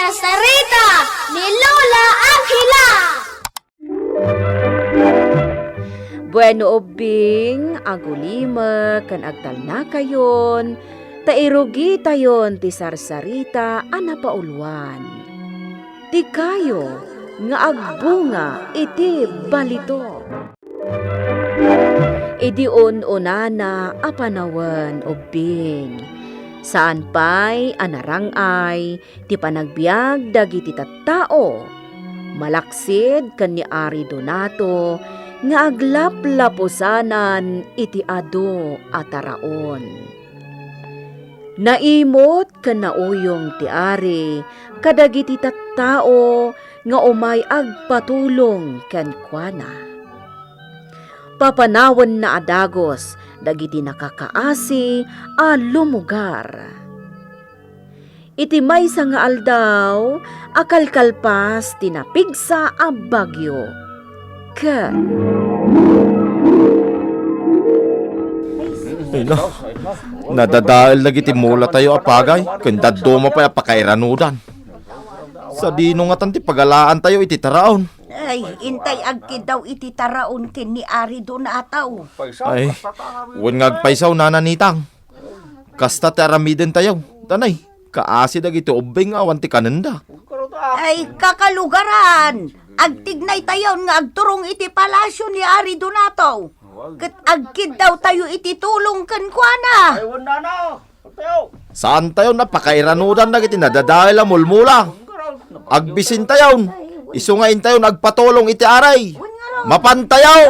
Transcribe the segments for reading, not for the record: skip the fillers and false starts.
Sasarita ni Lola Angela. Bueno ubing, agulima kan agtal na kayon, tairugi tayon ti sarsarita ana pauluan. Ti kayo nga agbunga iti balito. Idi unana apanawan ubing. Saan pa'y anarangay ti panagbiag dagiti tattao. Malaksid kan ni Ari Donato nga aglaplapusanan iti adu ataraon. Naimot kan nauyong ti Ari kadagiti tattao nga umay agpatulong ken kuana. Papanawan na adagos dagiti nakakaasi a lumugar. Iti maysa nga aldaw akalkalpas tinapigsa a bagyo. Nadadaal lagi ti mula tayo apagay, kanda doma pa apakairanudan. Sa dino nga tanti pagalaan tayo iti taraon. Ay, intay agki daw iti taraon ken ni Ari Donataw. Ay, wan ngagpaisaw nananitang. Kasta ti aramiden tayo. Tanay, kaasi dagiti ubing awan ti kanenda. Ay, kakalugaran. Agtignay tayo nga agturong iti palasyo ni Ari Donataw. Ket agkid daw tayo iti tulong ken kuana. Saan tayo napakairanudan dagiti nadadaal a mulmula. Agbisin tayo. Isungain tayo nagpatulong iti aray. Mapantayaw!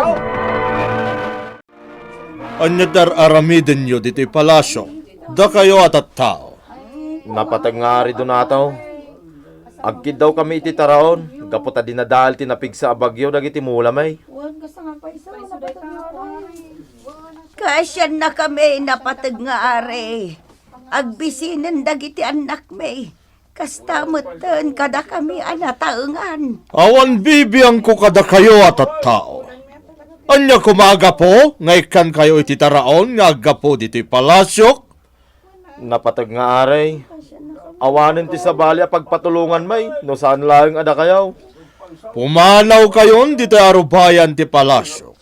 Anyadar aramiden nyo dito palasyo. Da kayo at tao. Napatangari Donato. Agkid daw kami iti taraon. Gaputa dinadahal tinapig sa abagyo dagiti mulamay. Kasyan na kami napatag nga are. Agbisinan dagiti anak may. Kastamutan kada kami anataengan. Awan bibiyang ko kada kayo at tao. Anya kumaga po, ngaykan kayo iti taraon, nga agapo dito palasyo. Napatag nga aray. Awanin ti sabali a pagpatulungan may. No saan lang ada kayaw. Pumanaw kayon dito arubayan ti palasyo.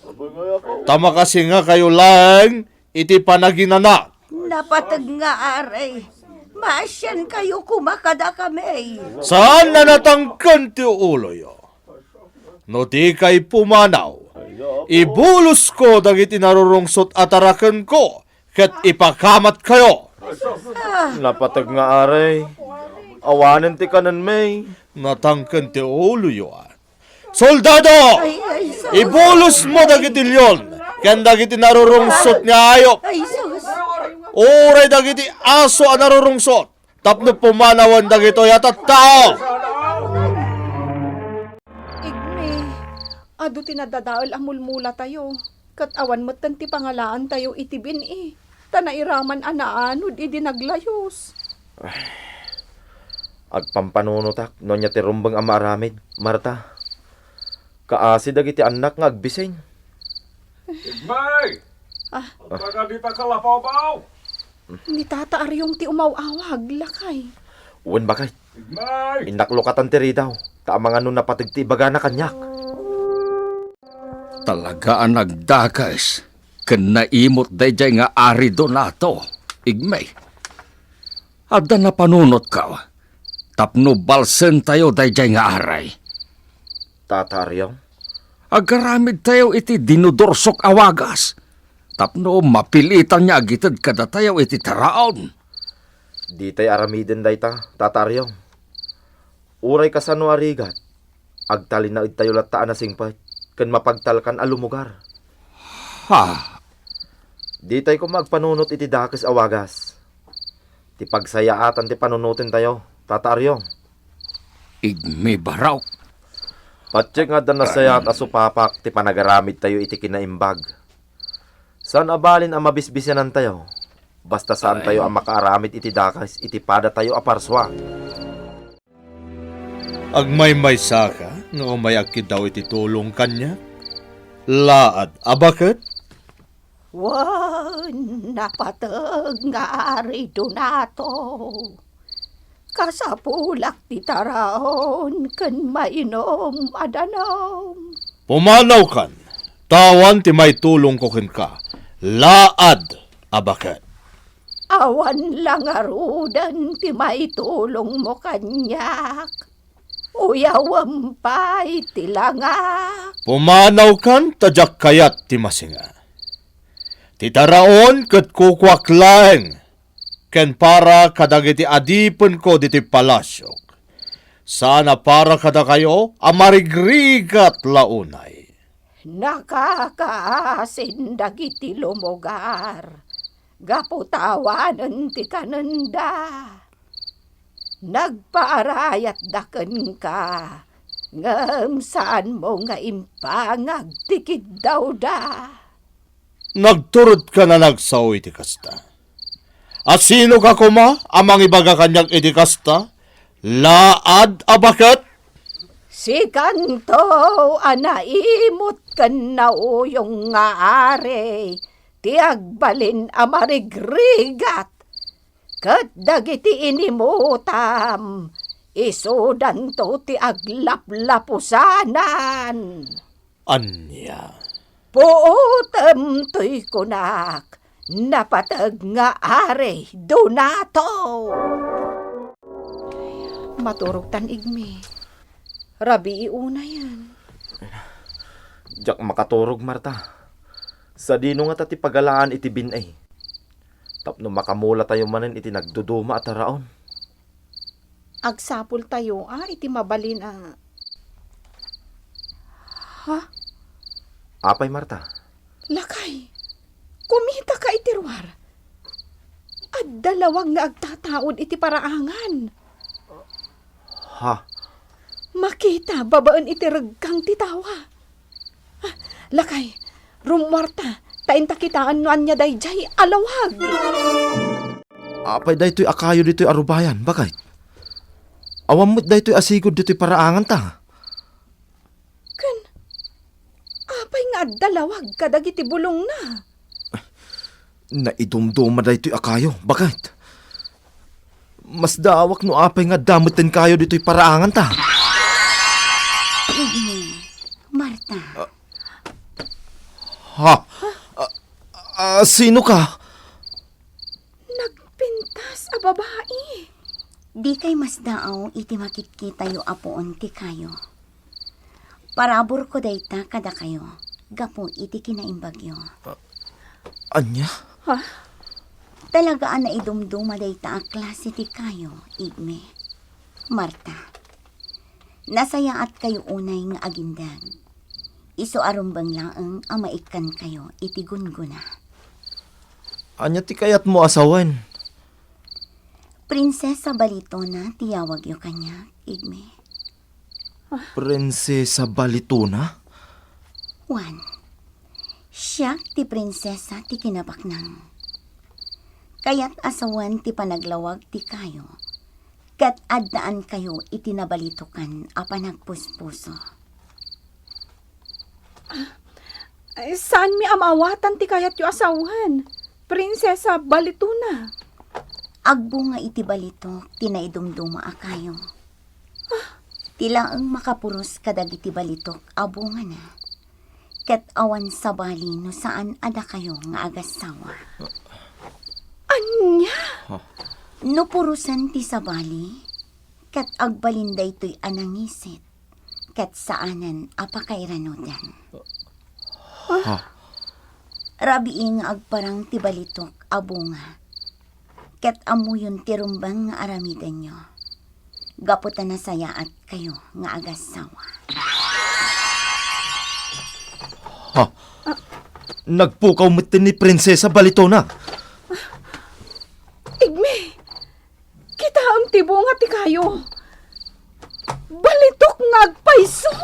Tama kasi nga kayo lang, iti panaginanak. Napatag nga are. Masyan kayo kumakada kami. Saan na natangkan ti ulo yo? No di kay pumanaw, ibulos ko dagiti narurungsot ataraken ko, ket ipakamat kayo. Napatag nga aray. Awanin ti kanan may. Natangkan ti ulo yo. Soldado! Ibulos mo dagiti lyon, ken dagiti narurungsot nga ayok. Ay, sus. Uray dagiti aso a narurungsot, tapno pumanawan dagito yatat tao. Igme, adu tinadadaol amulmula tayo. Kat awan mo't ti pangalaan tayo itibin Tanairaman anaanod naglayos. Agpampanunutak. No niya ti rumbang ama aramid. Marta. Kaasi dagiti anak nga agbising. Igmay! Baka di ta kalapaw-baw! Ni tata aryong ti umawawag lakay. Uwan bakay. Igmay! Inaklokatan ti ridaw. Taamang ano napatag ti ibaga na kanyak. Talagaan nagdakas. Kanaimot dayjay nga Ari Donato. Igmay. Ada na panunot ka. Tapno balsen tayo dayjay nga aray. Tataryaw. Agaramid tayo iti dinudorsok awagas. Tapno mapilitan niya agitad kada tayo iti taraon. Di tay aramiden day ta. Tataryaw. Uray kasano arigat. Agtalin na tayo lataan na singpay. Kan mapagtalkan alumugar. Ha? Di tayo kung magpanunot iti dakis awagas. Ti pagsayaatan ti panunutin tayo. Tataryaw. Igmi baraw. Patsik nga dan nasayat asupapak ti panagaramid tayo iti kinaimbag. Saan abalin ang mabisbisyanan tayo? Basta saan tayo ang makaaramid iti dakas, iti pada tayo aparswa. Agmay-may saka, nga umayakid daw iti tulong kanya. Laad, abaket? Wan, napatag nga Ari Donato. Kasapulak ti taraon ken mainom adanom. Pumanaw kan, tawan ti may tulong ko ken ka. Laad, abaket. Awan lang arudan ti maitulong mo kanyak. Uyawam pa'y tilangak. Pumanaw kan, tadyak kayat ti masinga. Ti taraon ket kukwaklaeng, ken para kadagiti adipon ko diti palasyok. Sana para kada kayo, amarigrigat launay. Nakakaasin dagiti lumogar. Gaputawanan ti kananda. Nagpaarayat daken ka. Ngam saan mo nga impangag tikid daw da. Nagturod ka na nagsaw iti kasta. At sino ka kuma, amang ibaga kanyang iti kasta? Laad, abaket? Si kanto anaimot kan na uyong nga are. Ti agbalin amarigrigat. Kat dagiti inimutam. Isudan to ti aglaplapusanan. Anya. Puutam to'y kunak. Napatag nga are donato. Maturog tan igmi. Rabi iuna yan. Jak makaturog, Marta. Sa dino nga tati pagalaan iti binay. Tapno makamula tayo manen iti nagduduma at taraon. Agsapul tayo, iti mabalin, Ha? Apay, Marta? Lakay, kumita ka iti ruwar. At dalawang nga agtataod iti paraangan. Ha? Makita, babaan iti regkang titawa. Lakay, rumwarta, tain takitaan nuan niya dayjay alawag. Apay daytoy akayo dito'y arubayan, bakit? Awam mo't daytoy asigod dito'y paraangan ta. Kan, apay nga dalawag kadagiti bulong na. Naidumduma daytoy akayo, bakit? Mas dawak no apay nga damutin kayo dito'y paraangan ta. Marta, Ha? Sino ka? Nagpintas a babae. di kay mas daaw iti makitkita yu apoon ti kayo. Parabor ko dayta kada kayo. Gapo iti kinaimbagyo. Anya? Talagaan na idumduma dayta a klase ti kayo, igme. Marta, nasayaat kayo unay nga agindag. Iso arumbang laeng amaikan kayo iti gunguna. Anya ti kayat mo asawan? Prinsesa Balitona tiyawag yu kanya, igme. Prinsesa Balitona? Juan, siya ti prinsesa ti kinabaknang. Kaya't asawan ti panaglawag ti kayo. Kat addaan kayo itinabalitukan a panagpuspuso. Saan mi amawatan ti kayat yu asawan? Prinsesa Balituna. Agbo nga iti balitok, tinaidumduma a kayo. Tila ang makapuros kadag iti balitok, abunga na. Kat awan sa bali no saan ada kayo nga agasawa. Anya? No purusan ti sa bali, kat agbalinday to'y anangisit, kat saanan apakairanudan. Rabiing agparang ti balitok, abunga. Ket amuyon ti rumbang nga aramidan nyo. Gaputan na sayaat kayo nga agasawa. Nagpukaw mo't ni Prinsesa Balitona. Igme, kita ang tibunga ti kayo. Balitok nga agpaiso.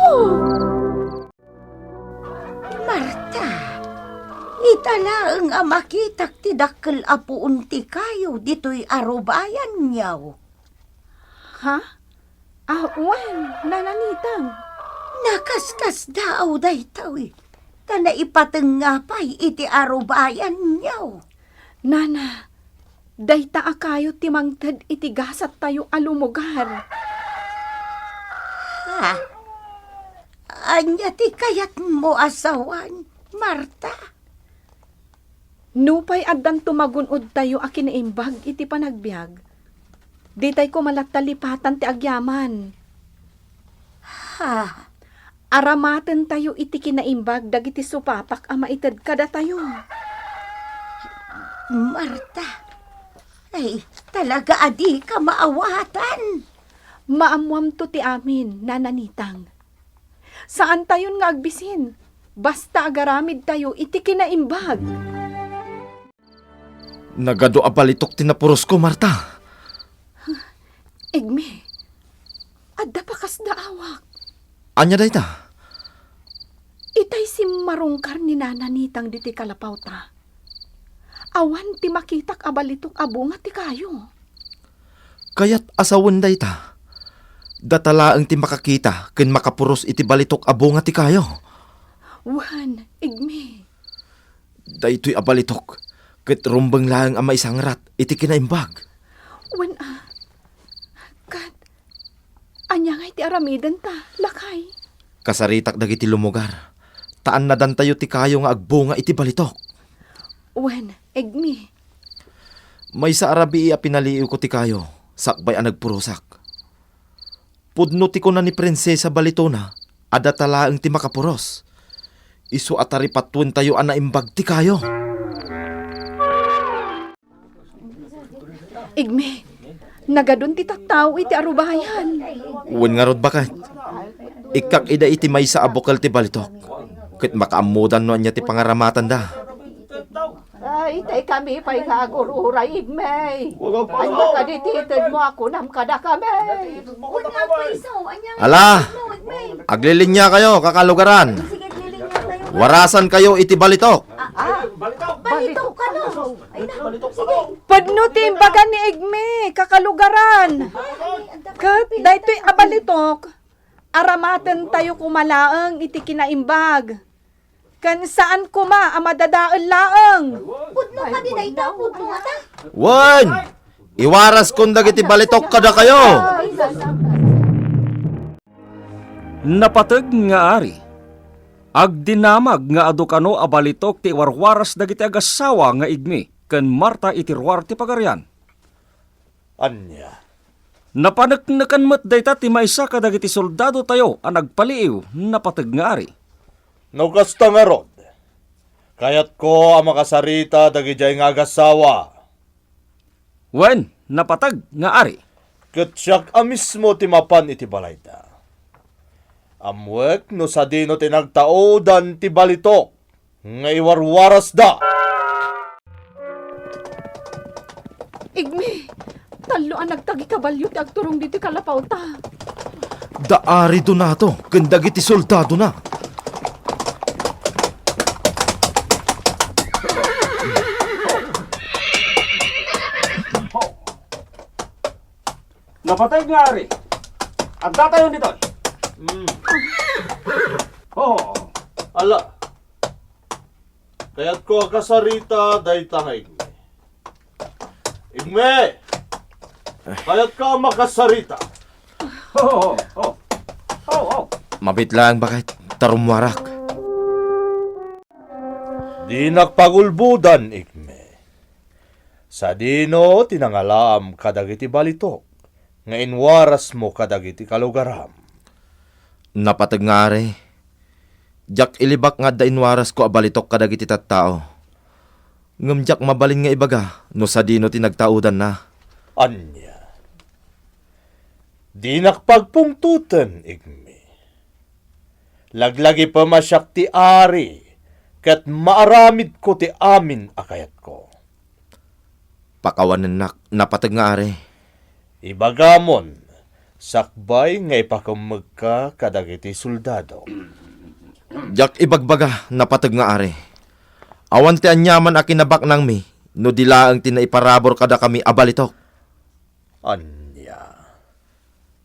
Marta, itala ang amakitak ti dakkel apuun ti kayo dito'y arubayan niyaw. Ha? Awan, nananitang. Nakaskas daaw daytaw Kana ipateng nga pa'y iti arubayan niyaw. Nana, Dayta akayo timangted itigasat tayo alumugar. Ha? Anya ti kayat mo asawan, Marta? Nupay addan tumagunod tayo a kinaimbag iti panagbiag. Di tay ko malattalipatan ti agyaman. Ha? Aramaten tayo iti kinaimbag dagiti supapak a maited kada tayo. Marta? Ay, talaga adi ka maawatan. Maamwam to ti amin, nananitang. Saan tayon nga agbisin? Basta agaramid tayo iti kinaimbag. Nagado abalitok tinapuros ko, Marta. Igme, adda pa kas daawak. Anya dayta? Itay si marungkar ni nananitang diti kalapaw ta. Awan ti makitak abalitok abunga ti kayo. Kayat asawan dayta. Datalaang ti makakita ken makapuros iti balitok abunga ti kayo. Wan, igme. Daytoy abalitok. Ket rumbeng lang ang maisang rat iti kinaimbag. Wan Kat, anya nga iti aramidan ta, lakay. Kasaritak dagiti lumugar. Taan na dan tayo ti kayo nga agbunga iti balitok. Wan, igme. May sa arabi a pinaliw ko ti kayo. Sakbay ang nagpurusak. Pudno ti ko na ni prinsesa Balitona. Adatalaang ti makapuros. Isu atari patwen tayo ang naimbag ti kayo. Igme, nagadun ti tattaw iti arubayan. Uwan nga rod bakit? Ikak ida iti may sa abokal ti balitok. Ket makaamudan no anya ti pangaramatan da. Ay, tay kami pa'y kagururay, Igme. Anya ka dititid mo ako nam kada kami. Una pa isaw, anya Ala! Aglilinya kayo, kakalugaran. sige liling na tayo. Warasan kayo iti balitok. Balito ka no. Ay na, sige. Padno timbagan ni Igme, kakalugaran. Kat, daytoy abalitok. Aramaten tayo kumalaang iti kinaimbag. Kan saan kuma amadadaol laeng. Pudno ka di dayta, pudno ka ta. Wan! Iwaras kung dagiti balitok kada kayo. Napateg nga ari. Agdinamag nga adukano abalitok ti warwaras dagiti agasawa nga igmi ken Marta iti ruar ti pagaryan. Anya? Napaneknekan met dayta ti maysa kadagiti soldado tayo a nagpaliiw napateg nga ari. No kasta nga rod. Kayat ko ang makasarita dagijay nga agasawa. Wen, napateg nga ari. Ket siyak a mismo ti mapan iti balayta. Amwek no sa dino tinagtaodan ti balitok nga iwarwaras da. Igme, talo ang nagtagi kabalyo ti agturong diti kalapaw ta. Daari do na to, ken dagiti soldado na. Napatay nga ari. Agda tayo dito. Oh, Ala. Kayat ko kasarita dayta nga igme. Igme! Kayat ka makasarita. oh, oh, oh, oh. Mabit lang bakit tarumwarak. Di nakpagulbudan, igme. Sa dino tinangalaam kadagiti balitok. Nga inwaras mo kadagiti kalugaram. Napateg nga are. Jak ilibak nga da inwaras ko abalitok kadagiti tattao. Ngem jak mabalin nga ibaga no sa dino tinagtaudan na. Anya. Di nakpagpungtutan, igme. Laglagi pa masyak ti ari, kat maaramid ko ti amin akayat ko. Pakawanan nak napateg nga are. Ibagamon, sakbay nga ipakamag ka kadagiti soldado. Jak ibagbaga napateg nga are. Awan ti anyaman a kinabak nang mi no dilaang tinaiparabor kada kami abalitok. Anya.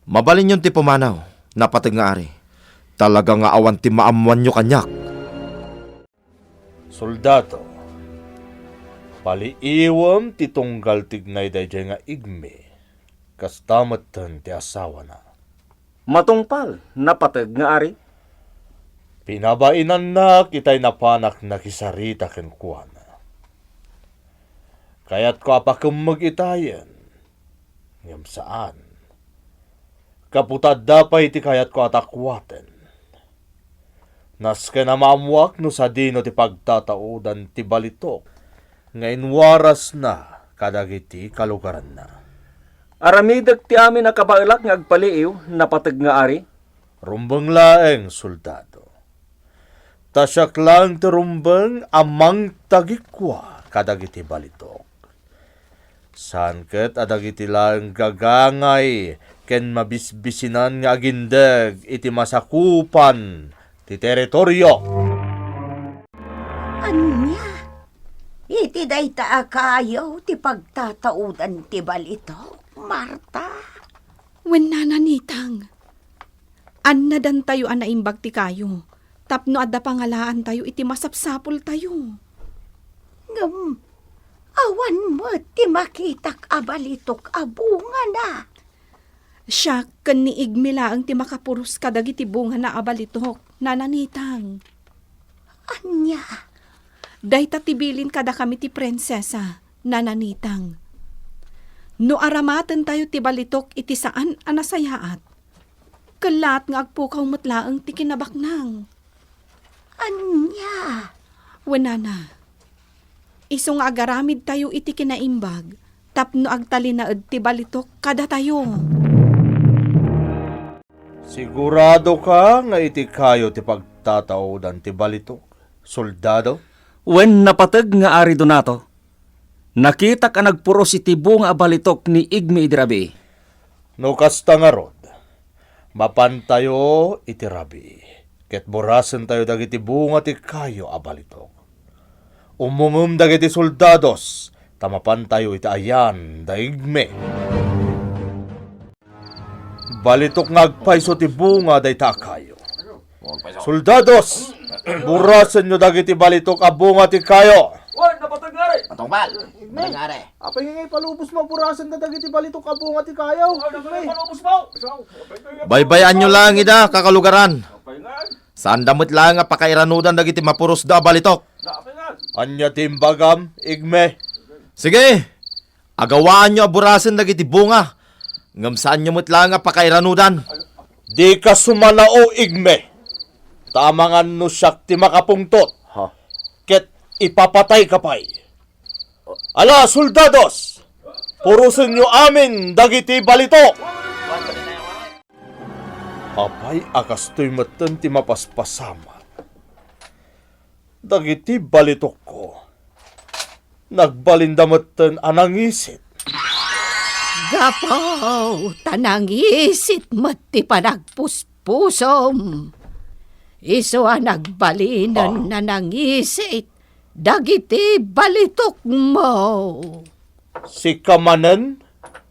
Mabalin yun ti pumanaw, napateg nga are. Talaga nga awan ti maamuan nyo kanyak. Soldado, Paliiwam ti tunggal tignay dayjay nga igme. Kas damatan ti asawa na. Matungpal, napatag nga ari. Pinabainan na kitay napanak na kisarita ken kuana. Kaya't ko apakemeg itayen. Ngem saan? Kaputad dapay ti kayat ko atakwaten. Nas ka na maamuak no sa dino ti pagtataudan ti balitok. Ngayon waras na kadagiti kalugaran na. Aramidag ti amin na kabailak nga agpaliiw, napatag nga ari. Rumbang laeng soldado. Tasyak lang ti rumbang amang tagikwa kadagiti balitok. San ket adagiti lang gagangay ken mabisbisinan nga agindeg iti masakupan ti teritoryo. Anya? Iti dayta akayaw ti pagtataudan ti balito, Marta. Wen nananitang. Annadan tayo anaimbag ti kayo. Tapno adda pangalaan tayo iti masapsapol tayo. Ngam, awan mo ti makitak abalitok abunga na. Siya ken ni igmila ang ti makapuros kadagiti bunga na abalitok, nananitang. Anya? Dayta tibilin kada kami ti prinsesa, nananitang. No aramaten tayo ti balitok iti saan anasayaat. Kalat nga agpukaw mutlaang ti kinabaknang. Anya? Wenana, iso nga agaramid tayo iti kinaimbag, tapno agtalinaed ti balitok kada tayo. Sigurado ka nga iti kayo ti pagtataudan ti balitok, soldado? Wen napatag nga ari donato. Nakita ka nagpuros iti bunga balitok ni igme idirabi. No kasta nga rod, mapantayo iti rabi. Ket burasen tayo dagiti bunga ti kayo abalitok. Umumum dagiti soldados, tamapan tayo iti ayan daigme. Balitok nga agpaiso ti bunga dayta kayo. Soldados, burasen nyo dagiti balitok a bunga ti kayo. Wan, napatag nga ari. Matungpal, manangari. Apay ngay palubos mo burasen na dagiti balitok a bunga ti kayo. Palubos mo. Baybayan nyo lang ida, kakalugaran. Saan damot lang nga pakairanudan dagiti mapuros da balitok. Anya timbagam, igme. Sige, agawaan nyo aburasan dagiti bunga. Ngam saan nyo lang nga pakairanudan. Di ka sumanao, igme. Tamangan no siyak ti makapungtot. Ket ipapatay ka pa'y. Ala, soldados! Purusin nyo amin dagiti balitok! Apay, akastoy matan ti mapaspasama. Dagiti balitok ko. Nagbalindamatan anangisit. Gapaw, tanangisit mati panagpuspusom. Iso nagbalinan na nangisit, dagiti balitok mo. Si Kamanan,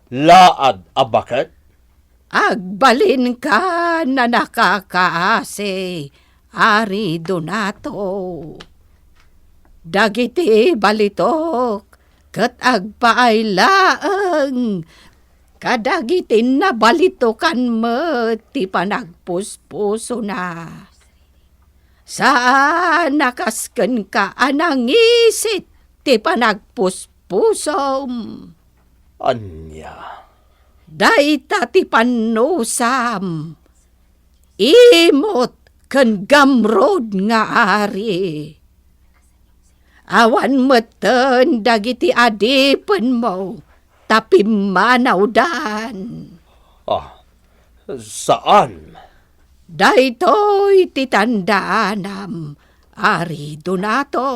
laad abaket? Agbalin ka na nakakaase, Ari Donato. Dagiti balitok, kat agpaaylaang, kadagiti na balitokan mo, ti panagpuspuso na. Saan nakasken ka anangisit, ti panagpuspusom? Anya. Dayta ti panusam, imot ken gamrod nga ari. Awan meten dagiti adipen mo, tapi manawdan. Saan? Daytoy ti tandaanam, Ari Donato.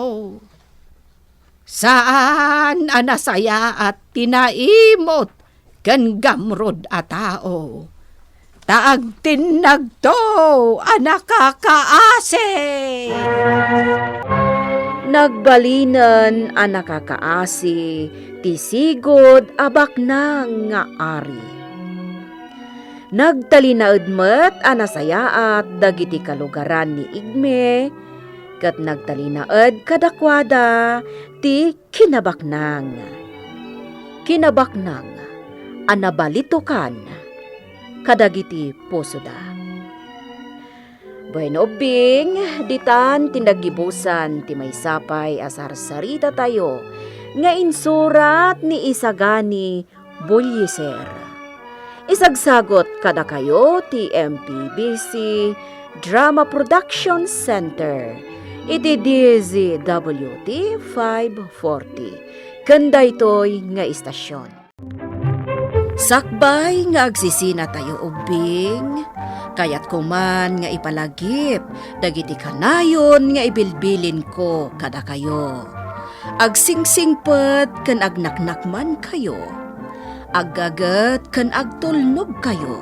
Saan anasaya at tinaimot ken gamrod a tao. Taag tinagto anakakaase. Nagbalinan a nakakaasi, ti sigod abaknang nga ari. Nagtalinaed met a nasayaat dagiti kalugaran ni igme, kat nagtalinaed kadakwada ti kinabaknang. Kinabaknang, anabalitokan, kadagiti puso da. Bueno, Bing, ditan tinagibusan ti may sapay asar sarita tayo, nga insurat ni Isagani Bulyeser. Isagsagot kada kayo ti MPBC Drama Production Center, iti DZWT 540, kanda ito'y nga istasyon. Sakbay nga agsisina tayo ubing, kayat kuman nga ipalagip, dagiti kanayon nga ibilbilin ko kada kayo. Agsingsingpet kan agnaknakman kayo, aggagat kan agtulnog kayo.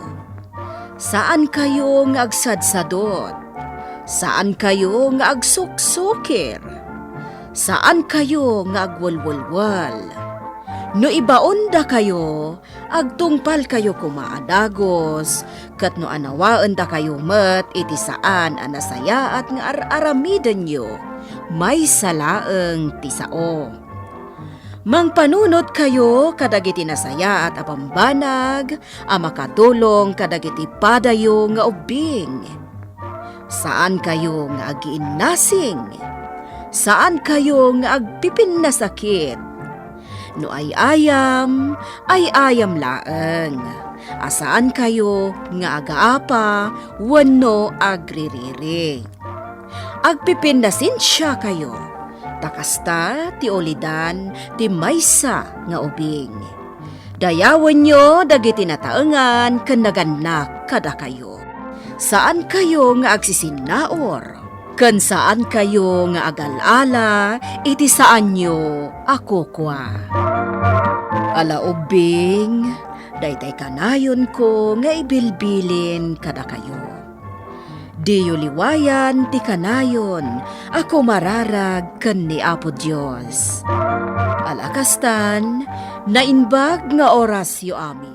Saan kayo nga agsadsadot? Saan kayo nga agsuksukir? Saan kayo nga agwalwalwal? No ibaon da kayo, agtungpal kayo kumaadagos, kat no anawaan da kayo met iti saan anasaya at nga aramiden nyo, may salaeng tisao. Mangpanunot kayo kadagiti nasaya at apambanag, makatulong kadagiti padayo nga ubing. Saan kayo nga agiinnasing? Saan kayo nga agpipin na sakit? No ay ayam laeng. Asaan kayo nga agaapa, wano agririri. Agpipin na sinsya kayo. Takasta ti olidan ti maysa nga ubing. Dayawan nyo dagiti nataengan ken naganak kada kayo. Saan kayo nga agsisinaor? Ken saan kayo nga agalala iti saan nyo ako kwa. Ala ubing, daytay kanayon ko nga ibilbilin kada kayo. Diyo liwayan ti kanayon, ako mararag ken ni Apo Dios. Alakastan, nainbag nga orasyo amin.